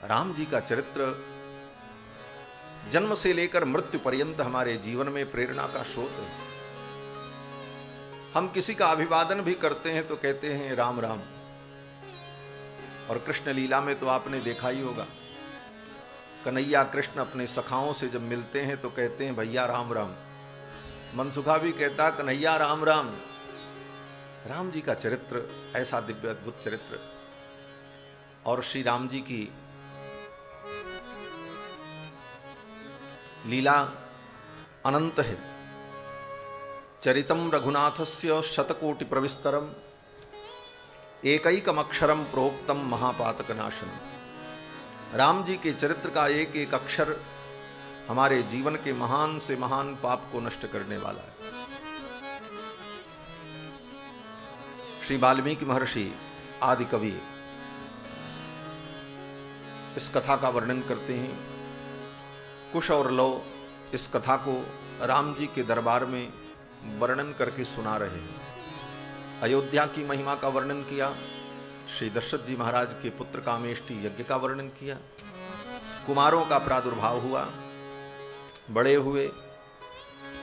राम जी का चरित्र जन्म से लेकर मृत्यु पर्यंत हमारे जीवन में प्रेरणा का स्रोत है। हम किसी का अभिवादन भी करते हैं तो कहते हैं राम राम। और कृष्ण लीला में तो आपने देखा ही होगा, कन्हैया कृष्ण अपने सखाओं से जब मिलते हैं तो कहते हैं भैया राम राम। मनसुखा भी कहता कन्हैया राम राम। राम जी का चरित्र ऐसा दिव्य अद्भुत चरित्र, और श्री राम जी की लीला अनंत है। चरितम रघुनाथस्य शतकोटि प्रविस्तरम एकैकम अक्षरम प्रोक्तम महापातकनाशनम। राम जी के चरित्र का एक एक अक्षर हमारे जीवन के महान से महान पाप को नष्ट करने वाला है। श्री वाल्मीकि महर्षि आदि कवि इस कथा का वर्णन करते हैं। कुश और लव इस कथा को राम जी के दरबार में वर्णन करके सुना रहे हैं। अयोध्या की महिमा का वर्णन किया, श्री दशरथ जी महाराज के पुत्र कामेष्टि यज्ञ का वर्णन किया, कुमारों का प्रादुर्भाव हुआ, बड़े हुए,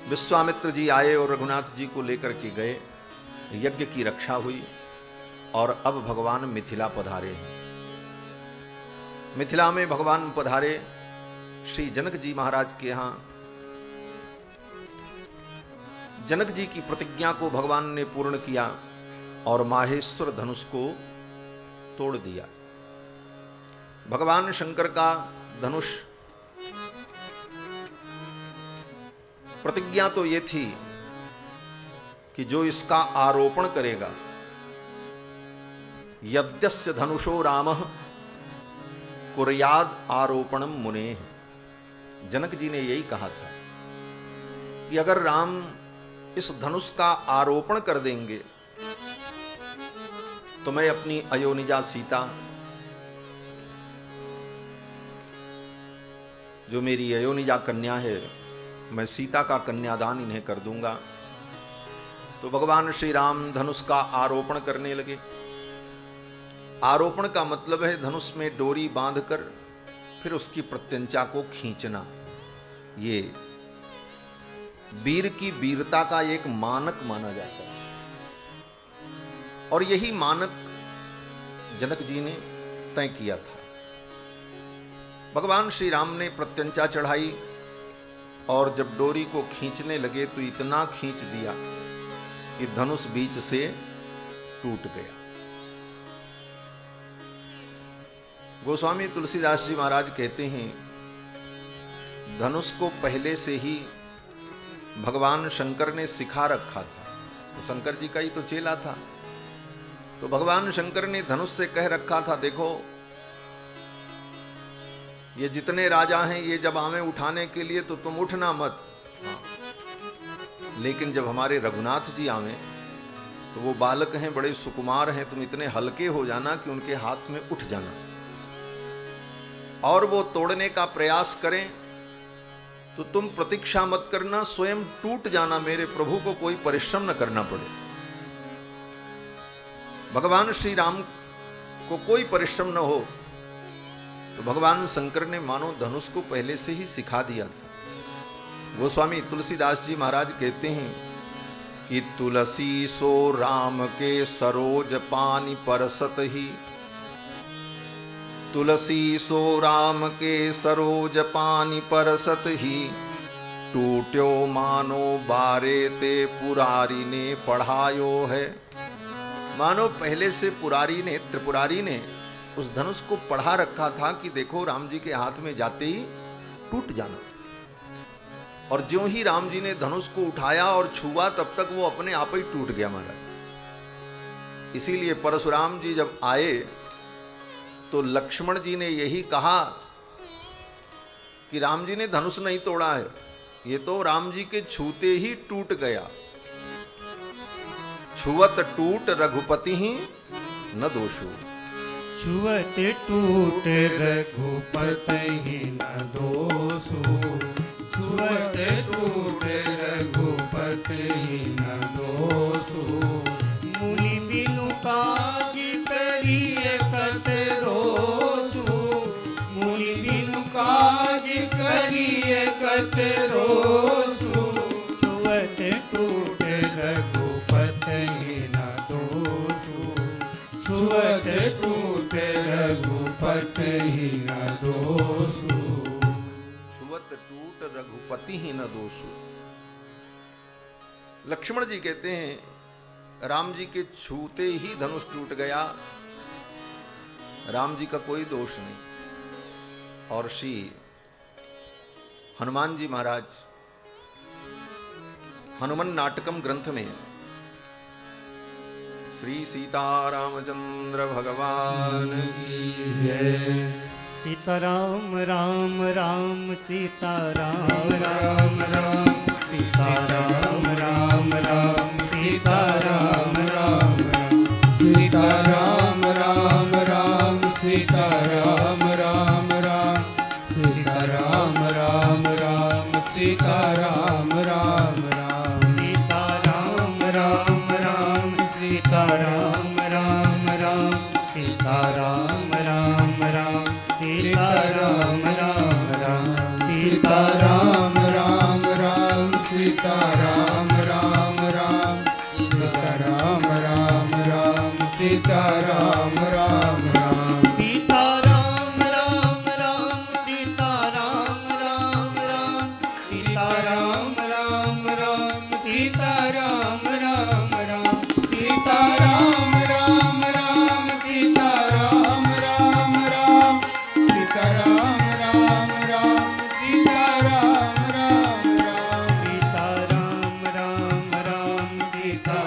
विश्वामित्र जी आए और रघुनाथ जी को लेकर के गए, यज्ञ की रक्षा हुई, और अब भगवान मिथिला पधारे हैं। मिथिला में भगवान पधारे श्री जनक जी महाराज के यहाँ। जनक जी की प्रतिज्ञा को भगवान ने पूर्ण किया और माहेश्वर धनुष को तोड़ दिया। भगवान शंकर का धनुष, प्रतिज्ञा तो ये थी कि जो इसका आरोपण करेगा, यद्यस्य धनुषो रामः कुर्याद आरोपणम मुनेः। जनक जी ने यही कहा था कि अगर राम इस धनुष का आरोपण कर देंगे तो मैं अपनी अयोनिजा सीता, जो मेरी अयोनिजा कन्या है, मैं सीता का कन्यादान इन्हें कर दूंगा। तो भगवान श्री राम धनुष का आरोपण करने लगे। आरोपण का मतलब है धनुष में डोरी बांधकर फिर उसकी प्रत्यंचा को खींचना। ये वीर की वीरता का एक मानक माना जाता है, और यही मानक जनक जी ने तय किया था। भगवान श्री राम ने प्रत्यंचा चढ़ाई और जब डोरी को खींचने लगे तो इतना खींच दिया कि धनुष बीच से टूट गया। गोस्वामी तुलसीदास जी महाराज कहते हैं, धनुष को पहले से ही भगवान शंकर ने सिखा रखा था। तो शंकर जी का ही तो चेला था, तो भगवान शंकर ने धनुष से कह रखा था, देखो ये जितने राजा हैं ये जब आवे उठाने के लिए तो तुम उठना मत, लेकिन जब हमारे रघुनाथ जी आवे तो वो बालक हैं, बड़े सुकुमार हैं, तुम इतने हल्के हो जाना कि उनके हाथ में उठ जाना, और वो तोड़ने का प्रयास करें तो तुम प्रतीक्षा मत करना, स्वयं टूट जाना, मेरे प्रभु को कोई परिश्रम न करना पड़े। भगवान श्री राम को कोई परिश्रम न हो, तो भगवान शंकर ने मानो धनुष को पहले से ही सिखा दिया था। गोस्वामी तुलसीदास जी महाराज कहते हैं कि तुलसी सो राम के सरोज पानी परसत ही, तुलसी सो राम के सरोज पानी परसत ही, टूट्यो मानो बारे ते पुरारी ने पढ़ायो है। मानो पहले से पुरारी ने, त्रिपुरारी ने उस धनुष को पढ़ा रखा था कि देखो राम जी के हाथ में जाते ही टूट जाना। और ज्यों ही राम जी ने धनुष को उठाया और छुआ, तब तक वो अपने आप ही टूट गया महाराज। इसीलिए परशुराम जी जब आए तो लक्ष्मण जी ने यही कहा कि राम जी ने धनुष नहीं तोड़ा है, ये तो राम जी के छूते ही टूट गया। छुवत टूट रघुपति ही न दोषो, छुवत टूट रघुपति ही न दोषो, छुवत टूट रघुपति ही न दोषो। मुनि बिनु काज करिए कत रोसु, करिए कत रोसु, छुअत टूट रघुपति न दोषु, छुअत टूट रघुपति न दोषु। छुअत टूट रघुपति ही न दोषु। लक्ष्मण जी कहते हैं राम जी के छूते ही धनुष टूट गया, राम जी का कोई दोष नहीं। और श्री हनुमान जी महाराज हनुमान नाटकम ग्रंथ में श्री सीतारामचंद्र भगवान की जय। सीताराम राम राम सीताराम राम राम, सीताराम राम राम सीताराम राम राम, सीताराम राम राम सीताराम राम राम, सीताराम राम राम सीताराम राम राम, सीताराम राम राम सीताराम राम राम, सीताराम राम राम सीताराम राम राम, सीताराम राम राम सीताराम राम राम, सीताराम राम राम सीताराम राम राम, सीताराम राम राम सीताराम राम राम, सीताराम राम राम सीताराम राम राम, सीताराम राम राम सीताराम राम राम, सीताराम राम राम सीताराम राम राम, सीताराम राम राम सीताराम राम राम, सीताराम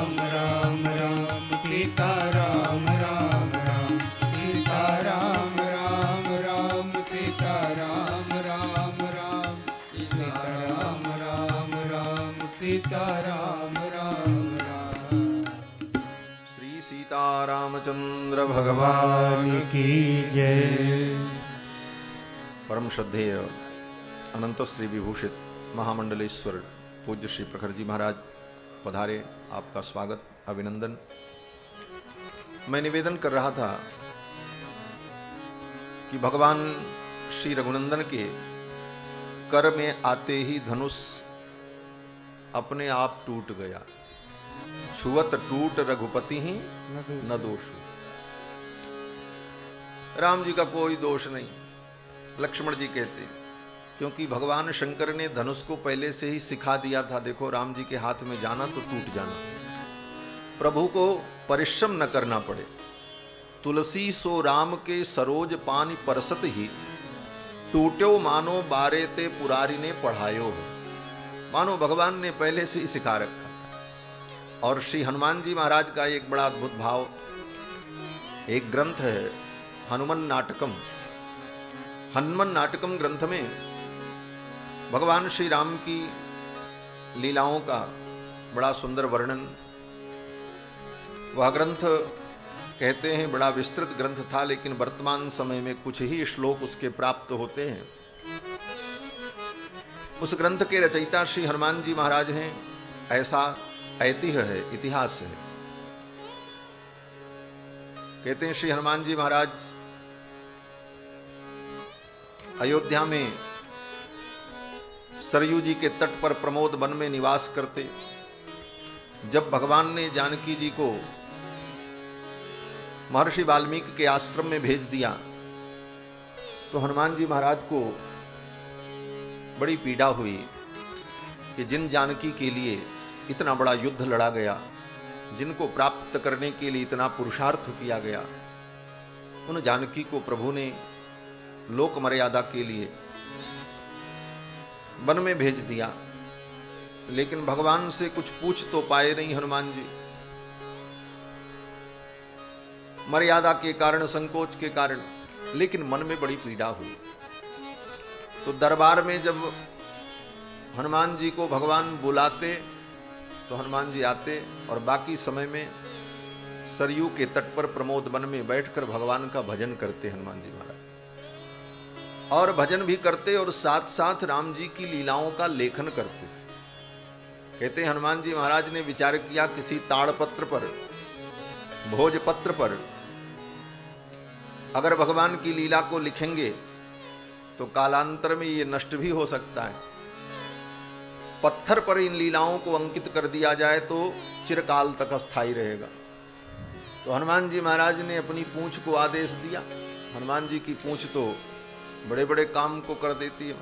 राम राम सीताराम राम राम, सीताराम राम राम सीताराम राम राम, सीताराम राम राम सीताराम राम राम। श्री सीतारामचंद्र भगवान भगवान की जय। परम श्रद्धेय अनंत श्री विभूषित महामंडलेश्वर पूज्य श्री प्रखर जी महाराज पधारे, आपका स्वागत अभिनंदन। मैं निवेदन कर रहा था कि भगवान श्री रघुनंदन के कर में आते ही धनुष अपने आप टूट गया। छुअत टूट रघुपति ही न दोषु। राम जी का कोई दोष नहीं। लक्ष्मण जी कहते क्योंकि भगवान शंकर ने धनुष को पहले से ही सिखा दिया था, देखो राम जी के हाथ में जाना तो टूट जाना, प्रभु को परिश्रम न करना पड़े। तुलसी सो राम के सरोज पानी परसत ही, टूट्यो मानो बारे ते पुरारी ने पढ़ायो हो। मानो भगवान ने पहले से ही सिखा रखा था। और श्री हनुमान जी महाराज का एक बड़ा अद्भुत भाव, एक ग्रंथ है हनुमान नाटकम। हनुमान नाटकम ग्रंथ में भगवान श्री राम की लीलाओं का बड़ा सुंदर वर्णन। वह ग्रंथ कहते हैं बड़ा विस्तृत ग्रंथ था, लेकिन वर्तमान समय में कुछ ही श्लोक उसके प्राप्त होते हैं। उस ग्रंथ के रचयिता श्री हनुमान जी महाराज हैं, ऐसा ऐतिह्य है, इतिहास है। कहते हैं श्री हनुमान जी महाराज अयोध्या में सरयू जी के तट पर प्रमोद वन में निवास करते। जब भगवान ने जानकी जी को महर्षि वाल्मीकि के आश्रम में भेज दिया तो हनुमान जी महाराज को बड़ी पीड़ा हुई कि जिन जानकी के लिए इतना बड़ा युद्ध लड़ा गया, जिनको प्राप्त करने के लिए इतना पुरुषार्थ किया गया, उन जानकी को प्रभु ने लोक मर्यादा के लिए वन में भेज दिया। लेकिन भगवान से कुछ पूछ तो पाए नहीं हनुमान जी, मर्यादा के कारण, संकोच के कारण, लेकिन मन में बड़ी पीड़ा हुई। तो दरबार में जब हनुमान जी को भगवान बुलाते तो हनुमान जी आते और बाकी समय में सरयू के तट पर प्रमोद वन में बैठकर भगवान का भजन करते हनुमान जी महाराज। और भजन भी करते और साथ साथ राम जी की लीलाओं का लेखन करते थे। कहते हैं हनुमान जी महाराज ने विचार किया किसी ताड़पत्र पर, भोजपत्र पर अगर भगवान की लीला को लिखेंगे तो कालांतर में ये नष्ट भी हो सकता है। पत्थर पर इन लीलाओं को अंकित कर दिया जाए तो चिरकाल तक अस्थायी रहेगा। तो हनुमान जी महाराज ने अपनी पूंछ को आदेश दिया। हनुमान जी की पूंछ तो बड़े बड़े काम को कर देती है।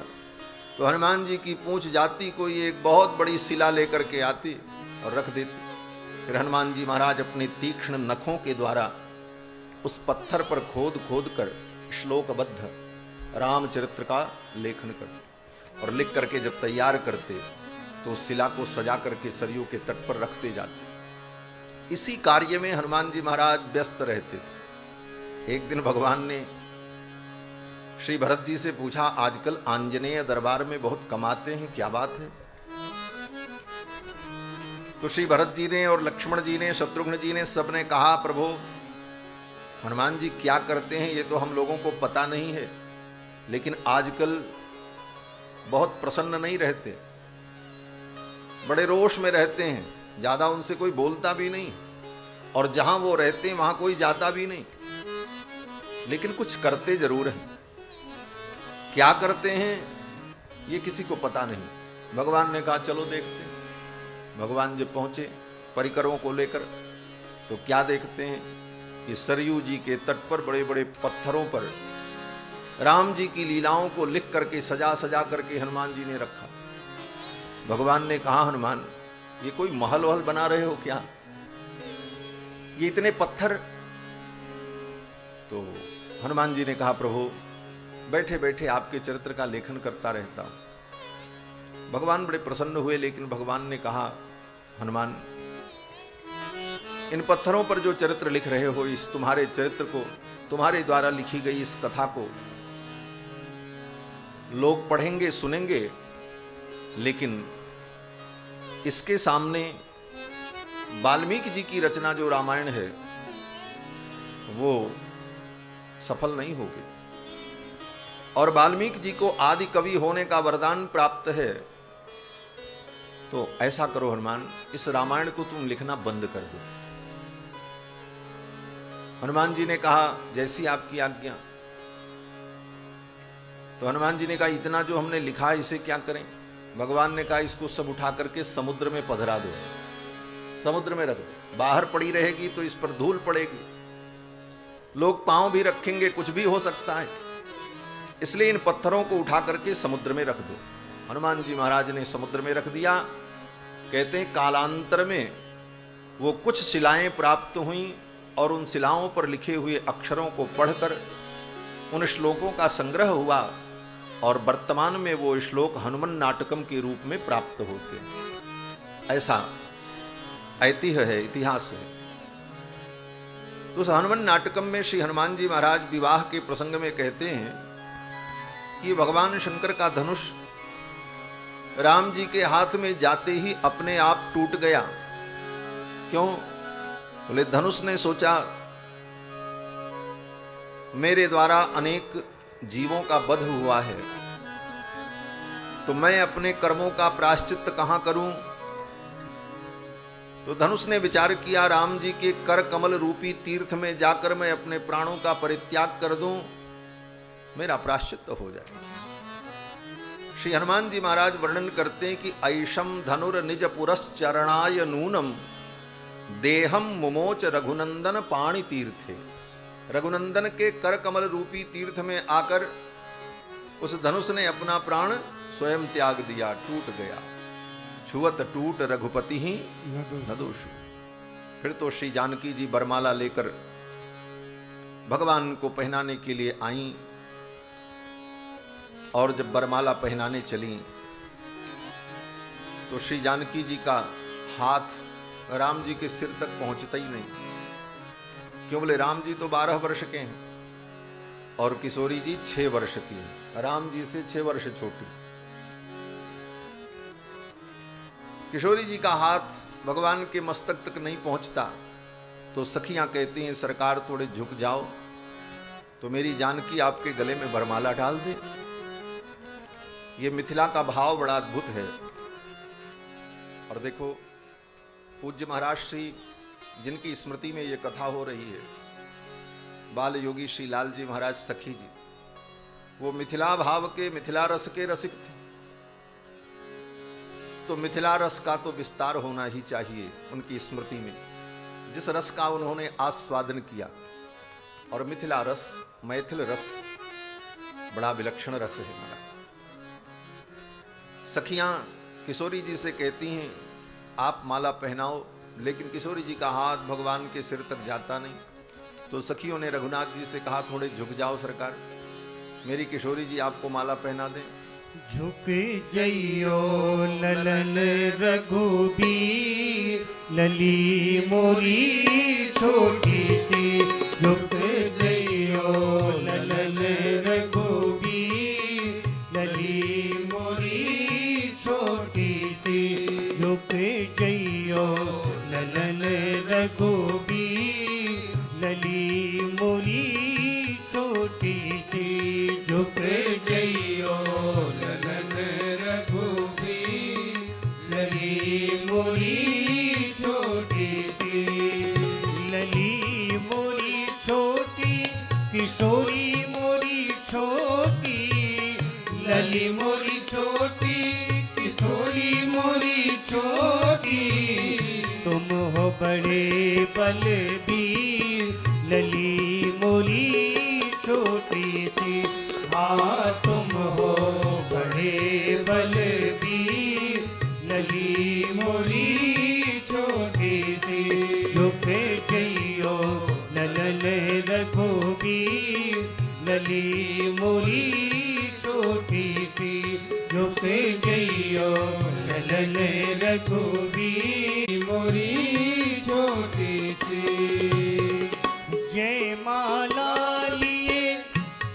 तो हनुमान जी की पूंछ जाती, कोई एक बहुत बड़ी शिला लेकर के आती और रख देती। फिर हनुमान जी महाराज अपने तीक्ष्ण नखों के द्वारा उस पत्थर पर खोद खोद कर श्लोकबद्ध रामचरित्र का लेखन करते और लिख करके जब तैयार करते तो उस शिला को सजा करके सरयू के तट पर रखते जाते। इसी कार्य में हनुमान जी महाराज व्यस्त रहते थे। एक दिन भगवान ने श्री भरत जी से पूछा, आजकल आंजनेय दरबार में बहुत कमाते हैं, क्या बात है? तो श्री भरत जी ने और लक्ष्मण जी ने, शत्रुघ्न जी ने, सबने कहा, प्रभु हनुमान जी क्या करते हैं ये तो हम लोगों को पता नहीं है, लेकिन आजकल बहुत प्रसन्न नहीं रहते, बड़े रोष में रहते हैं, ज्यादा उनसे कोई बोलता भी नहीं, और जहां वो रहते हैं वहां कोई जाता भी नहीं, लेकिन कुछ करते जरूर हैं। क्या करते हैं ये किसी को पता नहीं। भगवान ने कहा चलो देखते हैं। भगवान जब पहुंचे परिकरों को लेकर तो क्या देखते हैं कि सरयू जी के तट पर बड़े बड़े पत्थरों पर राम जी की लीलाओं को लिख करके सजा सजा करके हनुमान जी ने रखा। भगवान ने कहा, हनुमान ये कोई महल वहल बना रहे हो क्या, ये इतने पत्थर? तो हनुमान जी ने कहा, प्रभु बैठे बैठे आपके चरित्र का लेखन करता रहता हूं। भगवान बड़े प्रसन्न हुए, लेकिन भगवान ने कहा, हनुमान इन पत्थरों पर जो चरित्र लिख रहे हो, इस तुम्हारे चरित्र को, तुम्हारे द्वारा लिखी गई इस कथा को लोग पढ़ेंगे, सुनेंगे, लेकिन इसके सामने वाल्मीकि जी की रचना जो रामायण है वो सफल नहीं होगी। और वाल्मीकि जी को आदि कवि होने का वरदान प्राप्त है। तो ऐसा करो हनुमान, इस रामायण को तुम लिखना बंद कर दो। हनुमान जी ने कहा, जैसी आपकी आज्ञा। तो हनुमान जी ने कहा, इतना जो हमने लिखा है इसे क्या करें? भगवान ने कहा, इसको सब उठा करके समुद्र में पधरा दो, समुद्र में रख दो। बाहर पड़ी रहेगी तो इस पर धूल पड़ेगी, लोग पांव भी रखेंगे, कुछ भी हो सकता है, इसलिए इन पत्थरों को उठा करके समुद्र में रख दो। हनुमान जी महाराज ने समुद्र में रख दिया। कहते हैं कालांतर में वो कुछ शिलाएं प्राप्त हुई और उन शिलाओं पर लिखे हुए अक्षरों को पढ़कर उन श्लोकों का संग्रह हुआ और वर्तमान में वो श्लोक हनुमान नाटकम के रूप में प्राप्त होते हैं। ऐसा ऐतिह्य है, इतिहास है। तो उस हनुमान नाटकम में श्री हनुमान जी महाराज विवाह के प्रसंग में कहते हैं कि भगवान शंकर का धनुष राम जी के हाथ में जाते ही अपने आप टूट गया। क्यों? बोले धनुष ने सोचा मेरे द्वारा अनेक जीवों का वध हुआ है, तो मैं अपने कर्मों का प्रायश्चित्त कहां करूं? तो धनुष ने विचार किया, राम जी के कर कमल रूपी तीर्थ में जाकर मैं अपने प्राणों का परित्याग कर दूं, मेरा प्रायश्चित्त हो जाए। श्री हनुमान जी महाराज वर्णन करते हैं कि ऐशम धनुर निज पुरश्चरणाय नूनम देहम मुमोच रघुनंदन पाणि तीर्थे। रघुनंदन के कर कमल रूपी तीर्थ में आकर उस धनुष ने अपना प्राण स्वयं त्याग दिया, टूट गया। छुअत टूट रघुपति ही न दोषु। फिर तो श्री जानकी जी बरमाला लेकर भगवान को पहनाने के लिए आई, और जब बरमाला पहनाने चली तो श्री जानकी जी का हाथ राम जी के सिर तक पहुंचता ही नहीं। क्यों? बोले राम जी तो 12 वर्ष के हैं और किशोरी जी 6 वर्ष की है, राम जी से 6 वर्ष छोटी। किशोरी जी का हाथ भगवान के मस्तक तक नहीं पहुंचता। तो सखियां कहती हैं, सरकार थोड़े झुक जाओ तो मेरी जानकी आपके गले में बरमाला डाल दे। ये मिथिला का भाव बड़ा अद्भुत है। और देखो पूज्य महाराज श्री जिनकी स्मृति में ये कथा हो रही है, बाल योगी श्री लाल जी महाराज सखी जी, वो मिथिला भाव के, मिथिला रस के रसिक थे। तो मिथिला रस का तो विस्तार होना ही चाहिए उनकी स्मृति में, जिस रस का उन्होंने आस्वादन किया। और मिथिला रस, मैथिल रस बड़ा विलक्षण रस है हमारा। सखियां किशोरी जी से कहती हैं आप माला पहनाओ, लेकिन किशोरी जी का हाथ भगवान के सिर तक जाता नहीं। तो सखियों ने रघुनाथ जी से कहा थोड़े झुक जाओ सरकार, मेरी किशोरी जी आपको माला पहना दें। झुक जइयो ललन रघुबीर, लली मोरी छोटी सी। झुक जइयो ललन रघुबीर, लली मोरी छोटी सी। झुक जइयो ललन रघुबीर, लली मोरी छोटी सी। झुक जइयो ललन रघुबीर, लली मोरी छोटी सी। लली मोरी छोटी, किशोरी मोरी छोटी। लली मोरी छोटी, किशोरी मोरी छोटी। तुम हो बड़े बलबीर, लली मोरी छोटी सी। हाँ तुम हो बड़े बलबीर, लली मोरी छोटी सी। झुक जइयो ललन रघुबीर, लली मोरी छोटी सी। झुक जइयो ललन रघुबीर, मोरी छोटी सी। जय माला लिए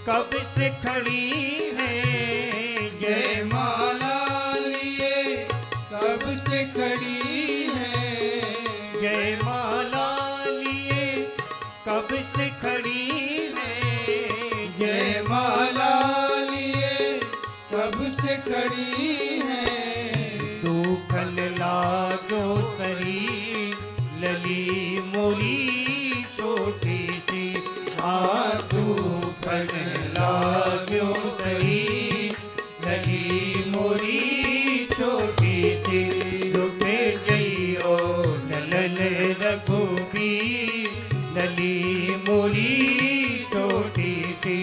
कब से खड़ी है, जय माला लिए कब से खड़ी है। जय माला लिए कब से खड़ी है, जय माला लिए कब से खड़ी है। दुखन लागो सरी, लली मोरी छोटी सी। हाँ दुखन लागो सरी, लली मोरी छोटी सी। झुक जइयो ललन रघुबीर, लली मोरी छोटी सी।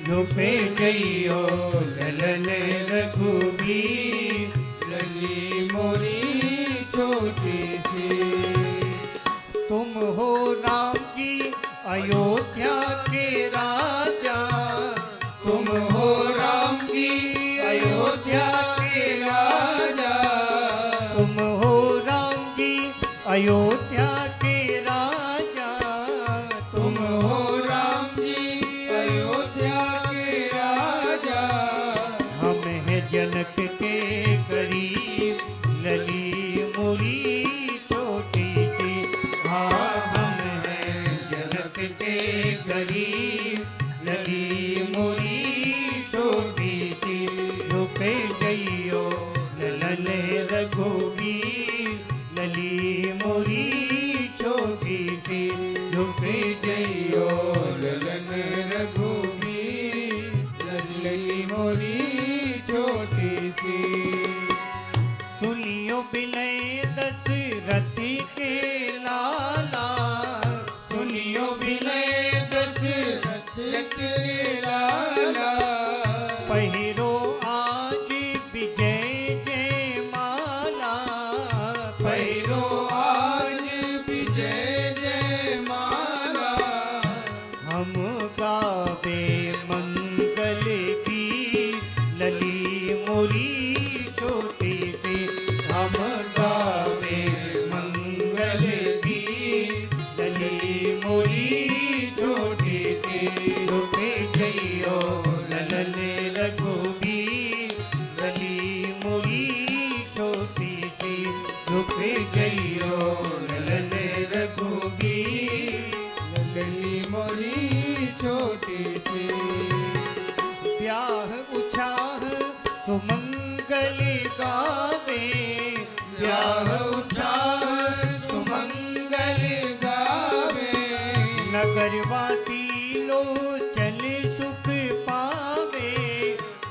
झुक जइयो ललन रघुबीर, लली मोरी छोटी सी। तुम हो राम जी अयोध्या के राजा, तुम हो राम जी अयोध्या के राजा। तुम हो राम जी अयोध्या के राजा। तुम हो राम जी अयोध्या के राजा। हम हैं जनक के गरीब, लली मोरी छोटी सी। हाँ हम हैं जनक के गरीब, लली मोरी छोटी सी। झुक जइयो ललन रघुबीर, लली मोरी छोटी सी। झुक जइयो ललन रघुबीर, लली मोरी छोटी सी। सुनियो विनय दशरथ के लाला, सुनियो विनय दशरथ के लाला। पहिरो आज विजय जय माला, पहिरो आज विजय जय माला। हम गावे मंगल की, लली मोरी छोटी सी। हम गावे मंगल की, लली मोरी छोटी सी। झुक जइयो ललन रघुबीर, लली मोरी छोटी सी। झुक जइयो ललन रघुबीर, लली मोरी छोटी सी। ब्याह उछाह सुमंगल गावे, ब्याह उछाह सुमंगल गावे। नगरवासी लोचन सुख पावे,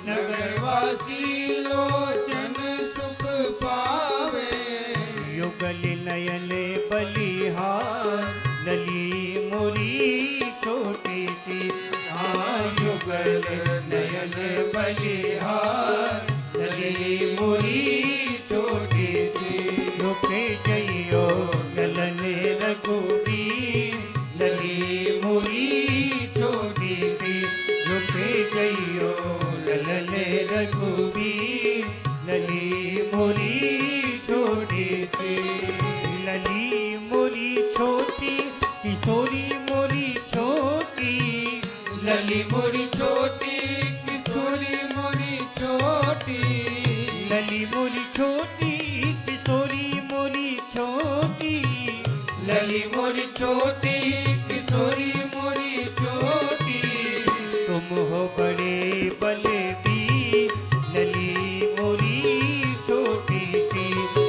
नगरवासी लोचन सुख पावे। युगल नयन बलिहार, लली मोरी छोटी सी। हाँ युगल नयन बलिहार, लली मोरी छोटी सी। रुके जइयो ललन रघुबीर, लली मोरी छोटी सी। रुके जइयो ललन रघुबीर, लली मोरी छोटी सी। लली मोरी छोटी, किशोरी मोरी छोटी। लली मोरी छोटी, किशोरी मोरी छोटी। लली मोरी छोटी, किशोरी मोरी छोटी। लली मोरी छोटी, किशोरी मोरी छोटी। तुम हो बड़े बलबीर, लली मोरी छोटी सी।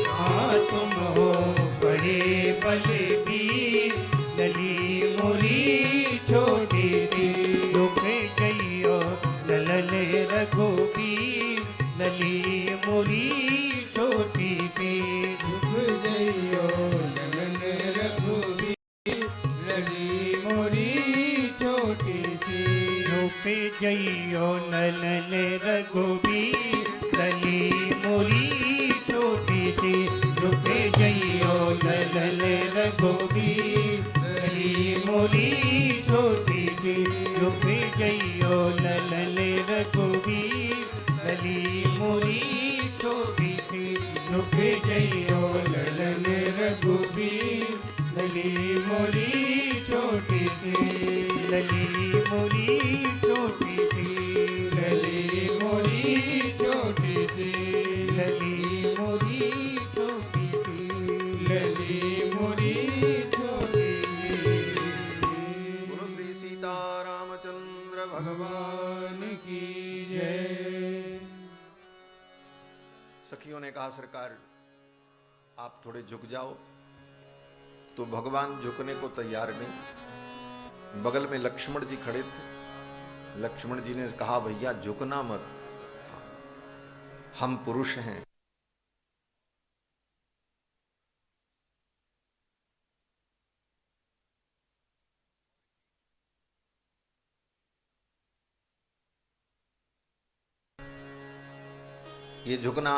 हाँ तुम हो बड़े बलबीर, लली मोरी छोटी सी। रुके जइयो ललन रघुबीर, लली मोरी छोटी सी। रुक जइयो ललन रघुबीर, लली मोरी छोटी सी। रुके जइयो ललन रघुबीर, लली मोरी छोटी सी। रुके जइयो ललन रघुबीर, लली मोरी छोटी सी। रुके जइयो ललन रघुबीर, लली मोरी छोटी सी। रुके जइयो ललन रघुबीर, लली मोरी छोटी सी। लली मोरी छोटी सी। लली मोरी छोटी सी। लली मोरी छोटी सी। लली मोरी छोटी सी। बोलो श्री सीतारामचंद्र भगवान। भगवान की जय। सखियों ने कहा सरकार आप थोड़े झुक जाओ, तो भगवान झुकने को तैयार नहीं। बगल में लक्ष्मण जी खड़े थे। लक्ष्मण जी ने कहा भैया झुकना मत, हम पुरुष हैं। ये झुकना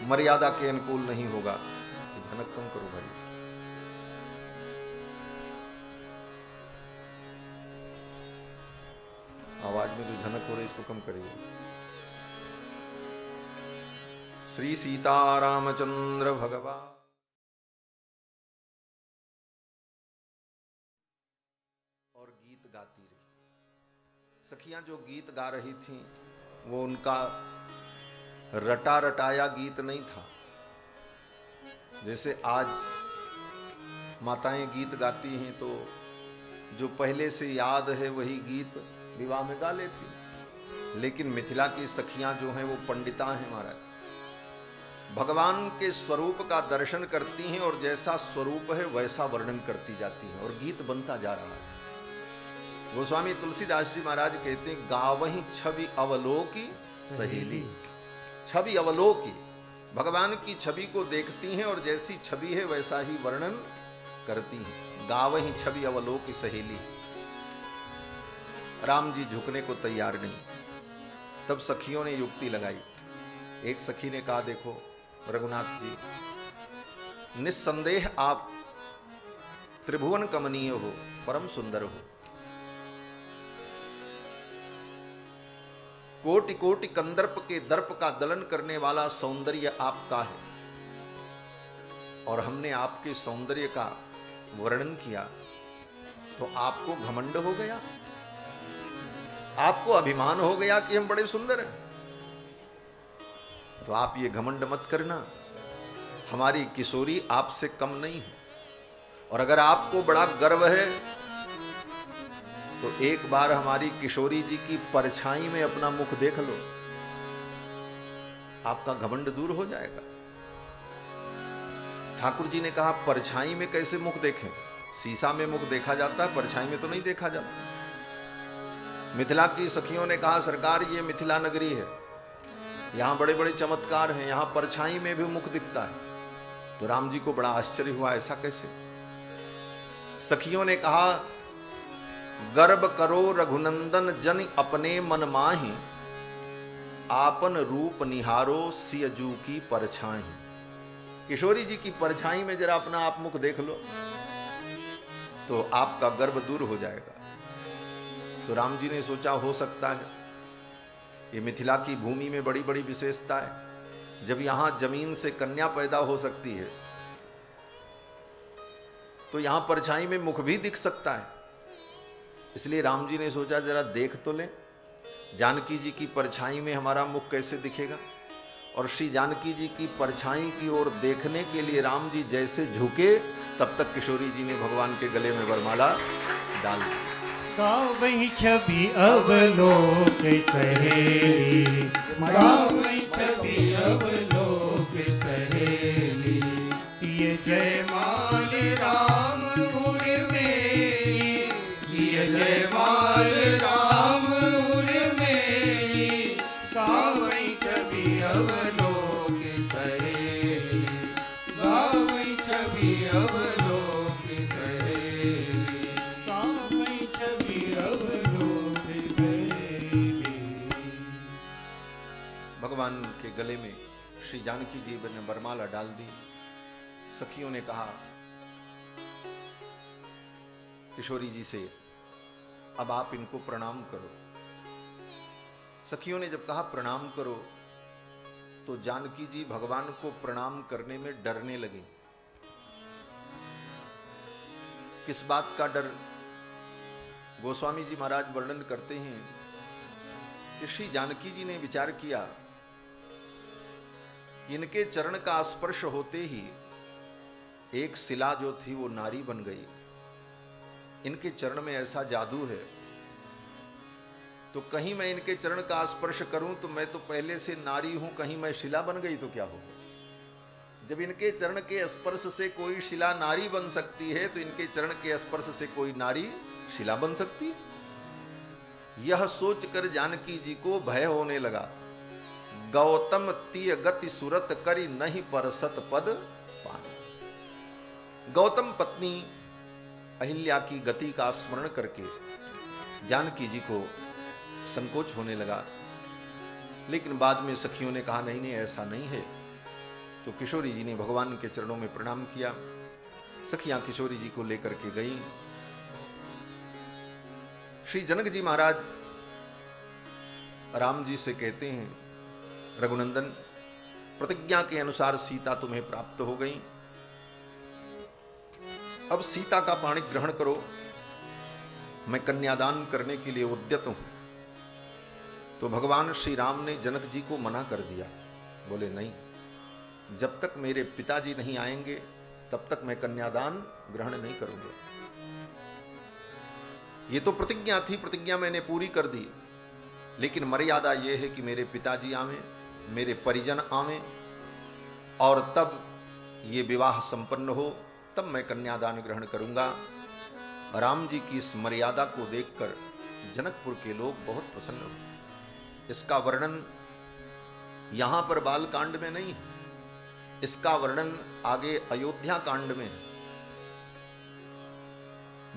मर्यादा के अनुकूल नहीं होगा। झनक कम करो भाई। आवाज में जो झनक हो रही इसको कम करिए। श्री सीतारामचंद्र भगवान। और गीत गाती रही। सखियां जो गीत गा रही थीं वो उनका रटा रटाया गीत नहीं था। जैसे आज माताएं गीत गाती हैं तो जो पहले से याद है वही गीत विवाह में गा लेती। लेकिन मिथिला की सखियां जो हैं वो पंडिता हैं महाराज। भगवान के स्वरूप का दर्शन करती हैं और जैसा स्वरूप है वैसा वर्णन करती जाती हैं और गीत बनता जा रहा है। गोस्वामी तुलसीदास जी महाराज कहते हैं गावहीं छवि अवलोकी सहेली। छवि अवलोकी, भगवान की छवि को देखती हैं और जैसी छवि है वैसा ही वर्णन करती हैं। गावहीं छवि अवलोकी सहेली। राम जी झुकने को तैयार नहीं। तब सखियों ने युक्ति लगाई। एक सखी ने कहा देखो रघुनाथ जी, निस्संदेह आप त्रिभुवन कमनीय हो, परम सुंदर हो। कोटि कोटि कंदर्प के दर्प का दलन करने वाला सौंदर्य आपका है और हमने आपके सौंदर्य का वर्णन किया तो आपको घमंड हो गया, आपको अभिमान हो गया कि हम बड़े सुंदर हैं। तो आप ये घमंड मत करना, हमारी किशोरी आपसे कम नहीं है। और अगर आपको बड़ा गर्व है तो एक बार हमारी किशोरी जी की परछाई में अपना मुख देख लो, आपका घमंड दूर हो जाएगा। ठाकुर जी ने कहा परछाई में कैसे मुख देखें? शीशा में मुख देखा जाता है, परछाई में तो नहीं देखा जाता। मिथिला की सखियों ने कहा सरकार ये मिथिला नगरी है, यहां बड़े बड़े चमत्कार हैं, यहां परछाई में भी मुख दिखता है। तो राम जी को बड़ा आश्चर्य हुआ, ऐसा कैसे? सखियों ने कहा गर्भ करो रघुनंदन जन अपने मन माही, आपन रूप निहारो सियजू की परछाई। किशोरी जी की परछाई में जरा अपना आप मुख देख लो तो आपका गर्भ दूर हो जाएगा। तो राम जी ने सोचा हो सकता है, ये मिथिला की भूमि में बड़ी बड़ी विशेषता है, जब यहां जमीन से कन्या पैदा हो सकती है तो यहां परछाई में मुख भी दिख सकता है। इसलिए राम जी ने सोचा जरा देख तो ले, जानकी जी की परछाई में हमारा मुख कैसे दिखेगा। और श्री जानकी जी की परछाई की ओर देखने के लिए राम जी जैसे झुके, तब तक किशोरी जी ने भगवान के गले में वरमाला डाल दी। गावहि छवि अवलोक सहेली, गावहि छवि अवलोक सहेली, सिय जयमाल राम उर मेरी, सिय जयमाल राम उर मेरी, गावहि छवि अवलोक सहेली, गावहि छवि अवलोक सहेली, गावहि छवि अवलोक सहेली। भगवान के गले में श्री जानकी जी ने वरमाला डाल दी। सखियों ने कहा किशोरी जी से अब आप इनको प्रणाम करो। सखियों ने जब कहा प्रणाम करो तो जानकी जी भगवान को प्रणाम करने में डरने लगी। किस बात का डर? गोस्वामी जी महाराज वर्णन करते हैं कि श्री जानकी जी ने विचार किया, इनके चरण का स्पर्श होते ही एक शिला जो थी वो नारी बन गई। इनके चरण में ऐसा जादू है, तो कहीं मैं इनके चरण का स्पर्श करूं तो मैं तो पहले से नारी हूं, कहीं मैं शिला बन गई तो क्या होगा? जब इनके चरण के स्पर्श से कोई शिला नारी बन सकती है तो इनके चरण के स्पर्श से कोई नारी शिला बन सकती है। यह सोचकर जानकी जी को भय होने लगा। गौतम तीय गति सुरत करी नहीं परसत पद पान। गौतम पत्नी अहिल्या की गति का स्मरण करके जानकी जी को संकोच होने लगा। लेकिन बाद में सखियों ने कहा नहीं नहीं ऐसा नहीं है। तो किशोरी जी ने भगवान के चरणों में प्रणाम किया। सखियां किशोरी जी को लेकर के गई। श्री जनक जी महाराज राम जी से कहते हैं रघुनंदन प्रतिज्ञा के अनुसार सीता तुम्हें प्राप्त हो गई, अब सीता का पाणी ग्रहण करो, मैं कन्यादान करने के लिए उद्यत हूं। तो भगवान श्री राम ने जनक जी को मना कर दिया, बोले नहीं, जब तक मेरे पिताजी नहीं आएंगे तब तक मैं कन्यादान ग्रहण नहीं करूंगा। ये तो प्रतिज्ञा थी, प्रतिज्ञा मैंने पूरी कर दी, लेकिन मर्यादा यह है कि मेरे पिताजी आवें, मेरे परिजन आवें और तब ये विवाह संपन्न हो, तब मैं कन्यादान ग्रहण करूंगा। राम जी की इस मर्यादा को देखकर जनकपुर के लोग बहुत प्रसन्न हुए। इसका वर्णन यहां पर बाल कांड में नहीं है, इसका वर्णन आगे अयोध्या कांड में है।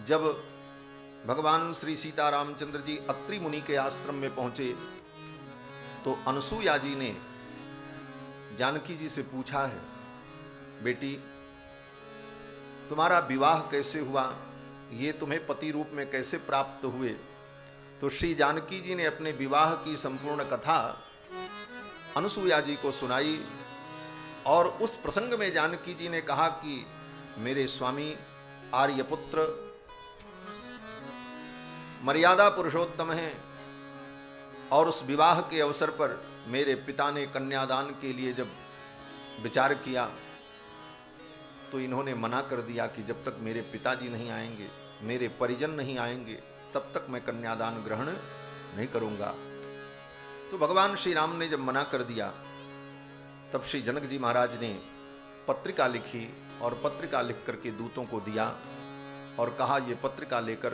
जब भगवान श्री सीता रामचंद्र जी अत्रि मुनि के आश्रम में पहुंचे तो अनसुया जी ने जानकी जी से पूछा है, बेटी तुम्हारा विवाह कैसे हुआ, ये तुम्हें पति रूप में कैसे प्राप्त हुए? तो श्री जानकी जी ने अपने विवाह की संपूर्ण कथा अनसुया जी को सुनाई और उस प्रसंग में जानकी जी ने कहा कि मेरे स्वामी आर्यपुत्र मर्यादा पुरुषोत्तम हैं और उस विवाह के अवसर पर मेरे पिता ने कन्यादान के लिए जब विचार किया तो इन्होंने मना कर दिया कि जब तक मेरे पिताजी नहीं आएंगे, मेरे परिजन नहीं आएंगे, तब तक मैं कन्यादान ग्रहण नहीं करूंगा। तो भगवान श्री राम ने जब मना कर दिया तब श्री जनक जी महाराज ने पत्रिका लिखी और पत्रिका लिख करके दूतों को दिया और कहा ये पत्रिका लेकर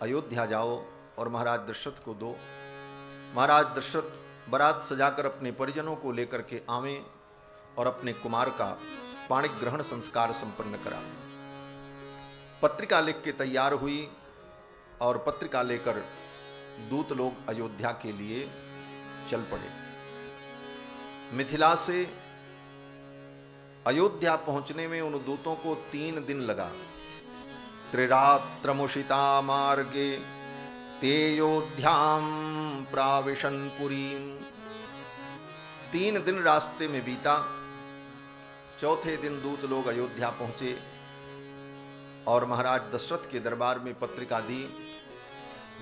अयोध्या जाओ और महाराज दशरथ को दो। महाराज दशरथ बारात सजाकर अपने परिजनों को लेकर के आवें और अपने कुमार का पाणिक ग्रहण संस्कार संपन्न करा। पत्रिका लिख के तैयार हुई और पत्रिका लेकर दूत लोग अयोध्या के लिए चल पड़े। मिथिला से अयोध्या पहुंचने में उन दूतों को 3 दिन लगा। त्रिरात्रमुषिता मार्गे तेयोध्याम प्राविशन पुरीम। 3 दिन रास्ते में बीता। चौथे दिन दूत लोग अयोध्या पहुंचे और महाराज दशरथ के दरबार में पत्रिका दी।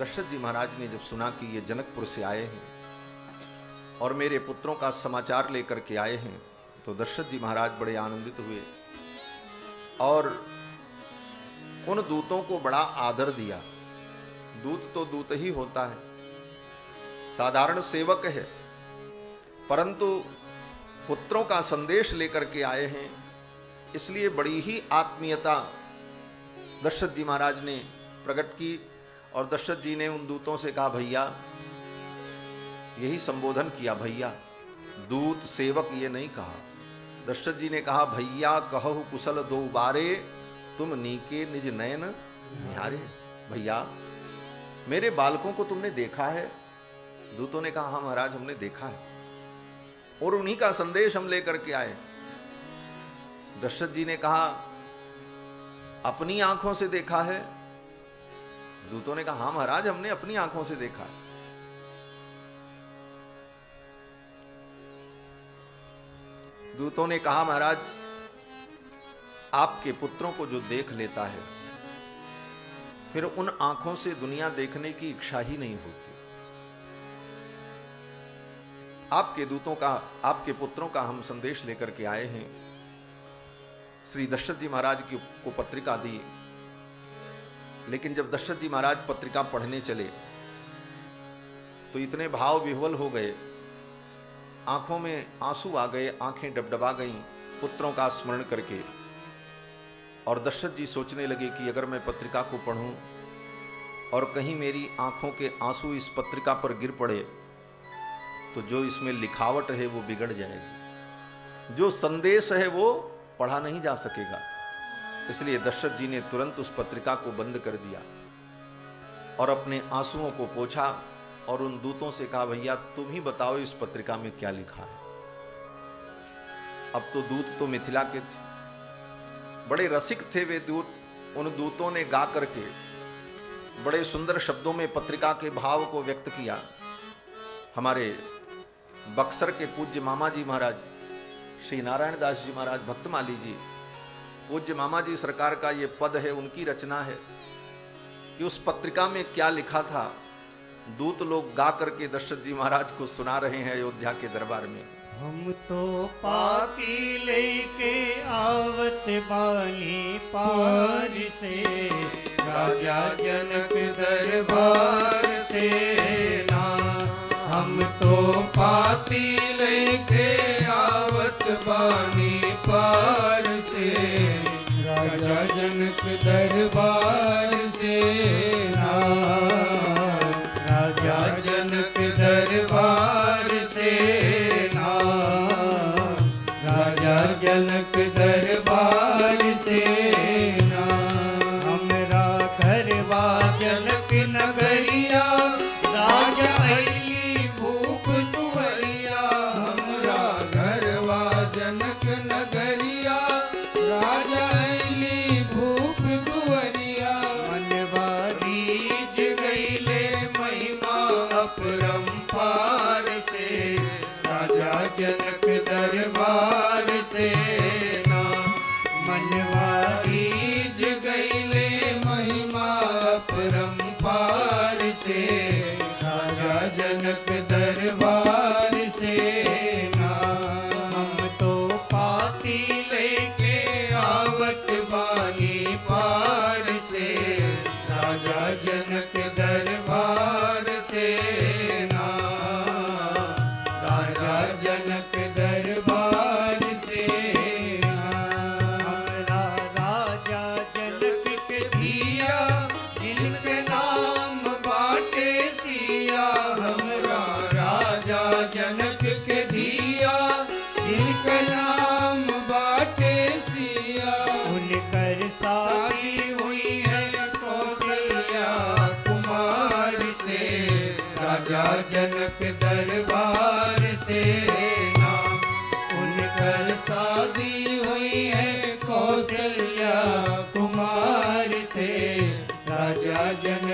दशरथ जी महाराज ने जब सुना कि ये जनकपुर से आए हैं और मेरे पुत्रों का समाचार लेकर के आए हैं, तो दशरथ जी महाराज बड़े आनंदित हुए और उन दूतों को बड़ा आदर दिया। दूत तो दूत ही होता है, साधारण सेवक है, परंतु पुत्रों का संदेश लेकर के आए हैं, इसलिए बड़ी ही आत्मीयता दशरथ जी महाराज ने प्रकट की। और दशरथ जी ने उन दूतों से कहा भैया, यही संबोधन किया, भैया। दूत सेवक ये नहीं कहा। दशरथ जी ने कहा भैया कहु कुशल दो बारे, तुम नीके निज नयन निहारे। भैया मेरे बालकों को तुमने देखा है? दूतों ने कहा हाँ महाराज हमने देखा है और उन्हीं का संदेश हम लेकर के आए। दशरथ जी ने कहा अपनी आंखों से देखा है? दूतों ने कहा हाँ महाराज हमने अपनी आंखों से देखा है। दूतों ने कहा महाराज आपके पुत्रों को जो देख लेता है फिर उन आंखों से दुनिया देखने की इच्छा ही नहीं होती। आपके पुत्रों का हम संदेश लेकर के आए हैं। श्री दशरथ जी महाराज को पत्रिका दी, लेकिन जब दशरथ जी महाराज पत्रिका पढ़ने चले तो इतने भाव विह्वल हो गए, आंखों में आंसू आ गए, आंखें डबडबा गईं पुत्रों का स्मरण करके। और दशरथ जी सोचने लगे कि अगर मैं पत्रिका को पढ़ूं और कहीं मेरी आंखों के आंसू इस पत्रिका पर गिर पड़े तो जो इसमें लिखावट है वो बिगड़ जाएगी, जो संदेश है वो पढ़ा नहीं जा सकेगा। इसलिए दशरथ जी ने तुरंत उस पत्रिका को बंद कर दिया और अपने आंसुओं को पोंछा और उन दूतों से कहा भैया तुम ही बताओ इस पत्रिका में क्या लिखा है। अब तो दूत तो मिथिला के थे, बड़े रसिक थे वे दूत। उन दूतों ने गा करके बड़े सुंदर शब्दों में पत्रिका के भाव को व्यक्त किया। हमारे बक्सर के पूज्य मामा जी महाराज श्री नारायण दास जी महाराज भक्तमाली जी, पूज्य मामा जी सरकार का ये पद है, उनकी रचना है कि उस पत्रिका में क्या लिखा था दूत लोग गा करके दशरथ जी महाराज को सुना रहे हैं अयोध्या के दरबार में। हम तो पाती लेके आवत बानी पार से, राजा जनक दरबार से ना। हम तो पाती लेके आवत बानी पार से, राजा जनक दरबार से ना। राजा जनक दरबार से ना, राजा जनक दरबार से ना। हमरा घरवा जनक नगरिया, राजा अली भूप दुवरिया। हमरा घरवा जनक नगरिया, राजा अली भूप दुवरिया। मनवा रीझ गईले महिमा अपरंपार से, राजा जनक दरबार से ना।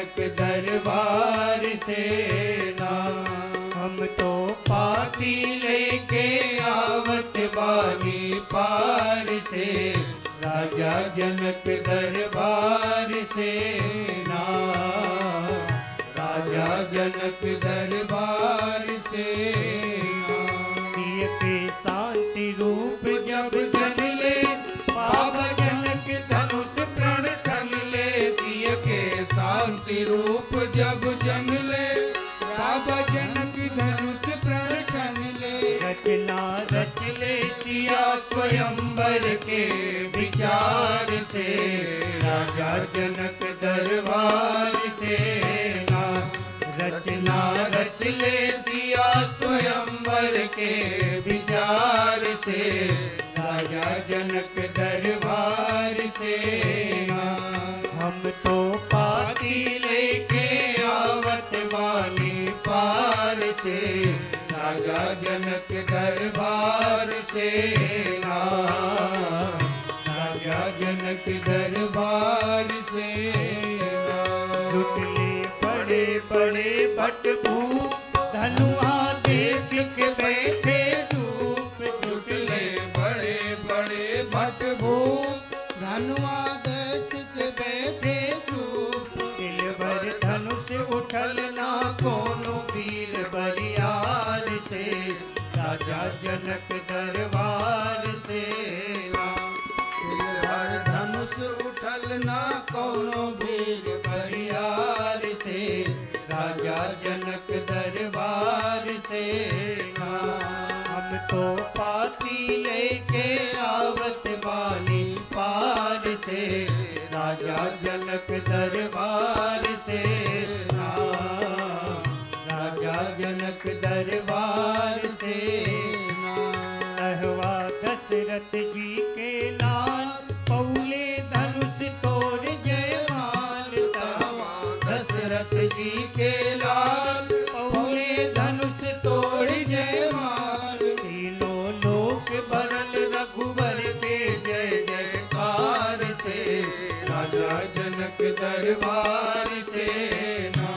जनक दरबार से ना। हम तो पाती लेके आवत बानी पार से, राजा जनक दरबार से ना। राजा जनक दरबार से ना। सिय के शांति रूप जब जन ले, बाबा जनक धनुष प्रण ठन ले। सिय के शांति रूप जब जन ले, बाबा जनक धनुष प्रण ठन ले। रचना रच ले सिया स्वयंवर के विचार से, राजा जनक दरबार से ना। रचना रच ले सिया स्वयंवर के विचार से, राजा जनक दरबार से ना। हम तो पाती लेके आवत वाली पार से, राजा जनक दरबार से ना। राजा जनक दरबार से ना। जुटले बड़े बड़े भट भूप, धनुआ देख के बैठे धूप। जुटले बड़े बड़े भट भूप, धनुआ देख के बैठे चुप। दिलबर धनुष उठल ना कोनो वीर बरियार से, राजा जनक दरबार से ना। दिलबर धनुष उठल ना कोनो वीर बरियार से, राजा जनक दरबार से ना। हम तो पाती लेके आवत बानी पार से, राजा जनक दरबार से ना। राजा जनक दरबार से ना। कहवा दशरथ जी के लाल, पौले धनुष तोड़ जयमाल। कहवा दशरथ जी के लाल, पौले धनुष तोड़ जयमाल। तीनों लोक भरल रघुवर के जय जयकार से, राजा जनक दरबार से ना।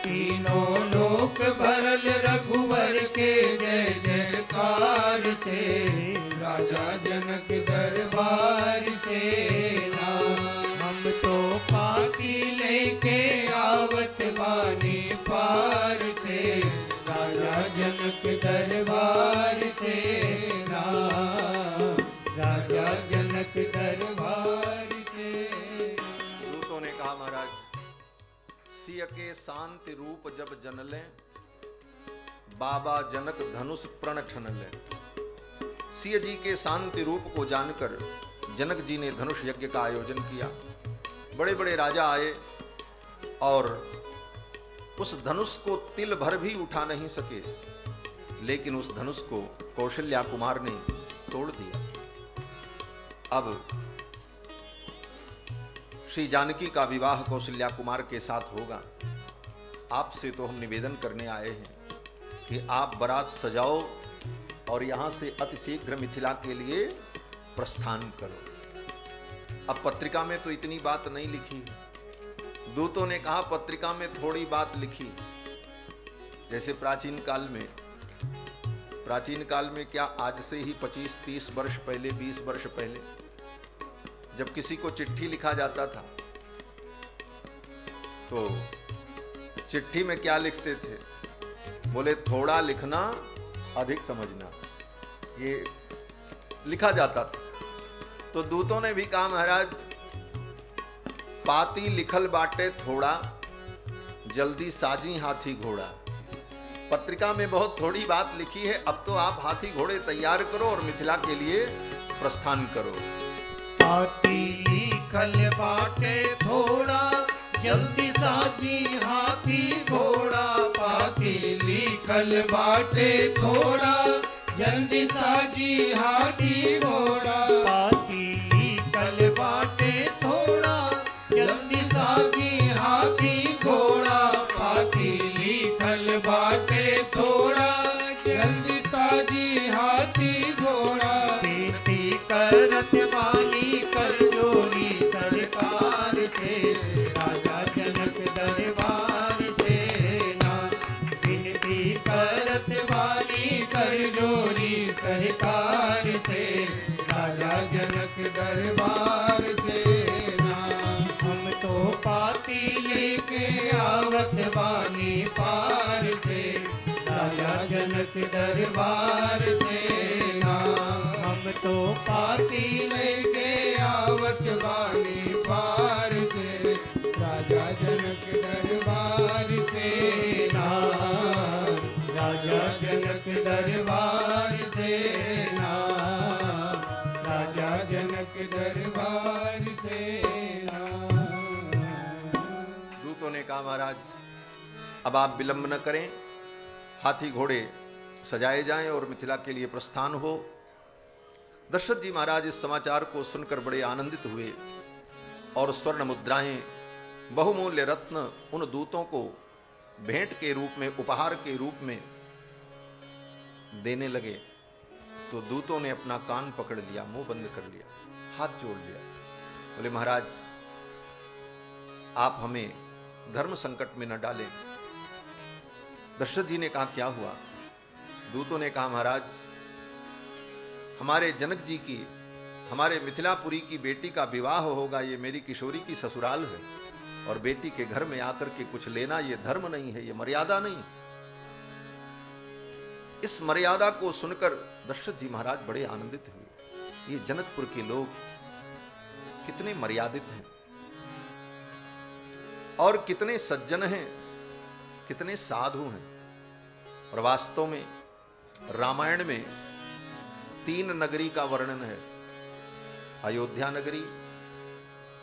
तीनों लोक भरल रघुवर के जय जयकार से, राजा जनक दरबार से ना। हम तो पाती लेके आवत बानी पार से, राजा जनक दरबार से ना। राजा जनक दरबार से। दूतों ने कहा महाराज, सिय के शांति रूप जब जन लें, बाबा जनक धनुष प्रण ठन लें। सिय जी के शांति रूप को जानकर जनक जी ने धनुष यज्ञ का आयोजन किया। बड़े बड़े राजा आए और उस धनुष को तिल भर भी उठा नहीं सके, लेकिन उस धनुष को कौशल्या कुमार ने तोड़ दिया। अब श्री जानकी का विवाह कौशल्या कुमार के साथ होगा। आपसे तो हम निवेदन करने आए हैं कि आप बारात सजाओ और यहां से अतिशीघ्र मिथिला के लिए प्रस्थान करो। अब पत्रिका में तो इतनी बात नहीं लिखी। दूतों ने कहा पत्रिका में थोड़ी बात लिखी। जैसे प्राचीन काल में क्या आज से ही 25-30 वर्ष पहले, 20 वर्ष पहले, जब किसी को चिट्ठी लिखा जाता था तो चिट्ठी में क्या लिखते थे? बोले थोड़ा लिखना अधिक समझना, ये लिखा जाता था। तो दूतों ने भी कहा महाराज पाती लिखल बाटे थोड़ा, जल्दी साजी हाथी घोड़ा। पत्रिका में बहुत थोड़ी बात लिखी है, अब तो आप हाथी घोड़े तैयार करो और मिथिला के लिए प्रस्थान करो। पाती लिखल बाटे थोड़ा, जल्दी साजी हाथी घोड़ा। पाती लिखल बाटे थोड़ा, जल्दी साजी हाथी घोड़ा। पाती लिखल बाटे थोड़ा, जल्दी साजी हाथी घोड़ा। पाती लिखल बाटे थोड़ा, जल्दी साजी हाथी घोड़ा। बेटी करत वाली कर जोरी सरकार से, राजा जनक दरबार पाती लेके आवत बानी पार से, राजा जनक दरबार से ना। हम तो पाती लेके आवत बानी पार से, राजा जनक दरबार से ना। राजा जनक दरबार से ना, राजा जनक दरबार से ना। दूतों ने कहा महाराज अब आप विलंब न करें, हाथी घोड़े सजाए जाएं और मिथिला के लिए प्रस्थान हो। दशरथ जी महाराज इस समाचार को सुनकर बड़े आनंदित हुए और स्वर्ण मुद्राएं, बहुमूल्य रत्न उन दूतों को भेंट के रूप में, उपहार के रूप में देने लगे। तो दूतों ने अपना कान पकड़ लिया, मुंह बंद कर लिया, हाथ जोड़ लिया। बोले महाराज आप हमें धर्म संकट में न डालें। दशरथ जी ने कहा क्या हुआ? दूतों ने कहा महाराज हमारे जनक जी की, हमारे मिथिलापुरी की बेटी का विवाह होगा, ये मेरी किशोरी की ससुराल है और बेटी के घर में आकर के कुछ लेना ये धर्म नहीं है, ये मर्यादा नहीं। इस मर्यादा को सुनकर दशरथ जी महाराज बड़े आनंदित हुए। ये जनकपुर के लोग कितने मर्यादित हैं और कितने सज्जन हैं, कितने साधु हैं। और वास्तव में रामायण में 3 नगरी का वर्णन है, अयोध्या नगरी,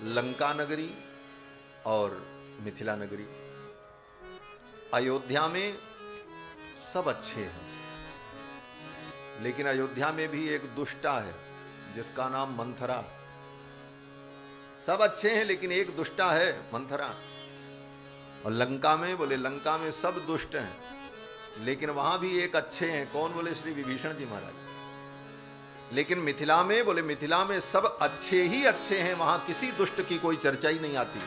लंका नगरी और मिथिला नगरी। अयोध्या में सब अच्छे हैं, लेकिन अयोध्या में भी एक दुष्टा है जिसका नाम मंथरा। सब अच्छे हैं लेकिन एक दुष्टा है, मंथरा। और लंका में, बोले लंका में सब दुष्ट हैं लेकिन वहां भी एक अच्छे हैं। कौन? बोले श्री विभीषण जी महाराज। लेकिन मिथिला में, बोले मिथिला में सब अच्छे ही अच्छे हैं, वहां किसी दुष्ट की कोई चर्चा ही नहीं आती।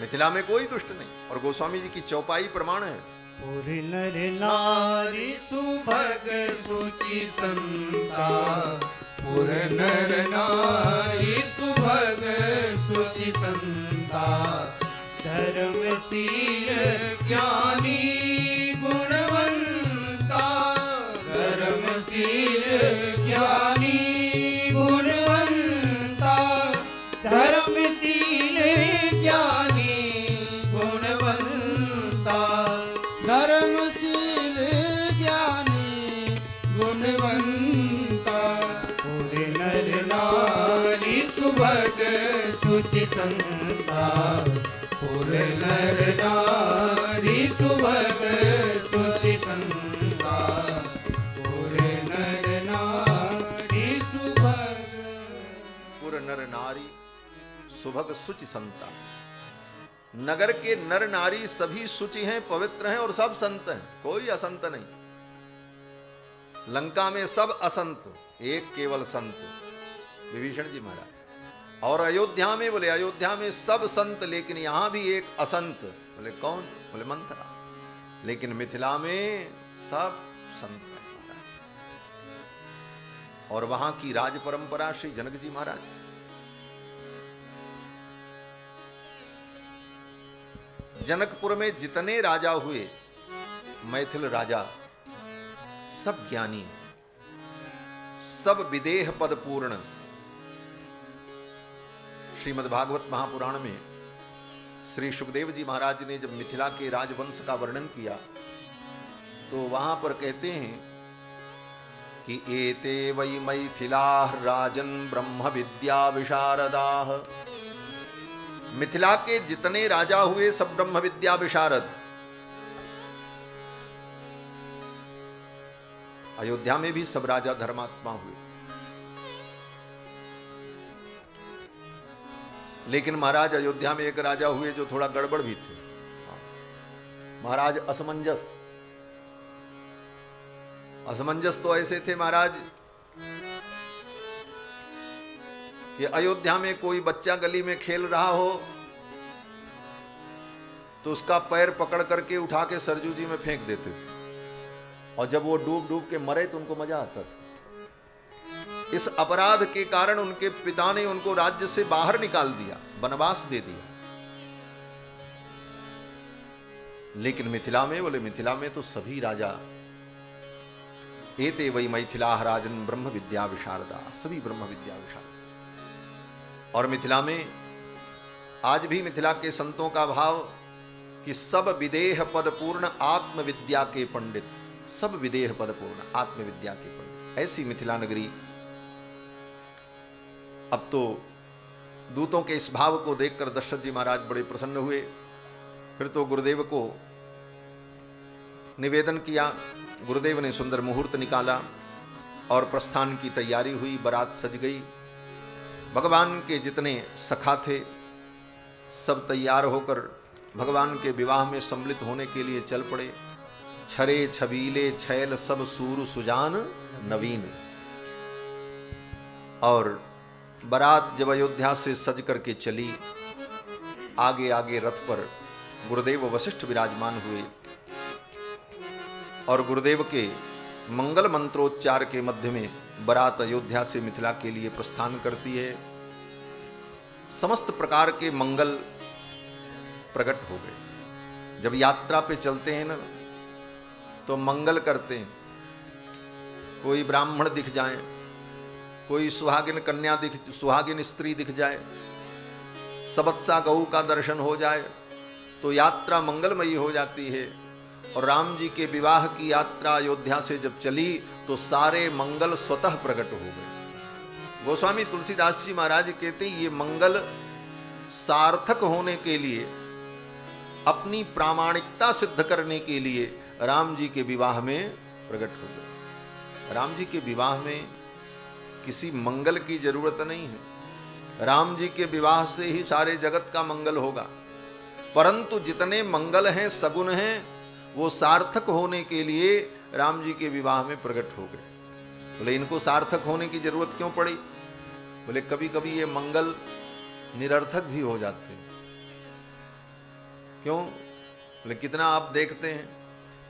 मिथिला में कोई दुष्ट नहीं। और गोस्वामी जी की चौपाई प्रमाण है। पुर नर नारी सुभग सुचि संता, पुर नर नारी सुभग सुचि संता, धर्मशील ज्ञानी गुणवंता, धर्मशील ज्ञानी गुणवंता, धर्मशील ज्ञानी गुणवंता, धर्मशील ज्ञानी गुणवंता। पुर नर नारी सुभग सुचि संता, पुर नर नारी सुभग सुचि संता, पुर नर नारी सुभग। पुर नर नारी सुभग सुचि संता। नगर के नर नारी सभी सुचि हैं, पवित्र हैं और सब संत हैं, कोई असंत नहीं। लंका में सब असंत, एक केवल संत विभीषण जी महाराज। और अयोध्या में, बोले अयोध्या में सब संत लेकिन यहां भी एक असंत। बोले कौन? बोले मंथरा। लेकिन मिथिला में सब संत हैं महाराज। और वहां की राज परंपरा श्री जनक जी महाराज। जनकपुर में जितने राजा हुए, मैथिल राजा, सब ज्ञानी, सब विदेह पद पूर्ण। श्रीमद् भागवत महापुराण में श्री सुखदेव जी महाराज ने जब मिथिला के राजवंश का वर्णन किया तो वहां पर कहते हैं कि एते वै मैथिलाः राजन् ब्रह्म विद्या विशारदाः। मिथिला के जितने राजा हुए सब ब्रह्म विद्या विशारद। अयोध्या में भी सब राजा धर्मात्मा हुए, लेकिन महाराज अयोध्या में एक राजा हुए जो थोड़ा गड़बड़ भी थे। महाराज असमंजस। असमंजस तो ऐसे थे महाराज कि अयोध्या में कोई बच्चा गली में खेल रहा हो तो उसका पैर पकड़ करके उठा के सरजू जी में फेंक देते थे, और जब वो डूब डूब के मरे तो उनको मजा आता था। इस अपराध के कारण उनके पिता ने उनको राज्य से बाहर निकाल दिया, वनवास दे दिया। लेकिन मिथिला में, बोले मिथिला में तो सभी राजा, एते वही मैथिला राजन ब्रह्म विद्या विशारदा, सभी ब्रह्म विद्या विशारद। और मिथिला में आज भी मिथिला के संतों का भाव कि सब विदेह पद पूर्ण आत्मविद्या के पंडित, सब विदेह पद पूर्ण आत्मविद्या के पंडित, ऐसी मिथिला नगरी। अब तो दूतों के इस भाव को देखकर दशरथ जी महाराज बड़े प्रसन्न हुए। फिर तो गुरुदेव को निवेदन किया, गुरुदेव ने सुंदर मुहूर्त निकाला और प्रस्थान की तैयारी हुई, बारात सज गई। भगवान के जितने सखा थे सब तैयार होकर भगवान के विवाह में सम्मिलित होने के लिए चल पड़े। छरे छबीले छैल सब सूर सुजान नवीन। और बारात जब अयोध्या से सज करके चली, आगे आगे रथ पर गुरुदेव वशिष्ठ विराजमान हुए और गुरुदेव के मंगल मंत्रोच्चार के मध्य में बारात अयोध्या से मिथिला के लिए प्रस्थान करती है। समस्त प्रकार के मंगल प्रकट हो गए। जब यात्रा पे चलते हैं ना तो मंगल करते हैं, कोई ब्राह्मण दिख जाए, कोई सुहागिन कन्या दिख, सुहागिन स्त्री दिख जाए, सबत्सा गऊ का दर्शन हो जाए तो यात्रा मंगलमयी हो जाती है। और राम जी के विवाह की यात्रा अयोध्या से जब चली तो सारे मंगल स्वतः प्रकट हो गए। गोस्वामी तुलसीदास जी महाराज कहते हैं ये मंगल सार्थक होने के लिए, अपनी प्रामाणिकता सिद्ध करने के लिए राम जी के विवाह में प्रकट हो गए। राम जी के विवाह में किसी मंगल की जरूरत नहीं है, राम जी के विवाह से ही सारे जगत का मंगल होगा। परंतु जितने मंगल हैं, सगुन हैं, वो सार्थक होने के लिए राम जी के विवाह में प्रकट हो गए। बोले इनको सार्थक होने की जरूरत क्यों पड़ी? बोले कभी कभी ये मंगल निरर्थक भी हो जाते हैं। क्यों? बोले कितना आप देखते हैं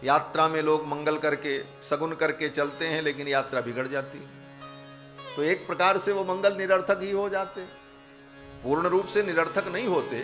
यात्रा में लोग मंगल करके, सगुन करके चलते हैं, लेकिन यात्रा बिगड़ जाती है। तो एक प्रकार से वो मंगल निरर्थक ही हो जाते, पूर्ण रूप से निरर्थक नहीं होते,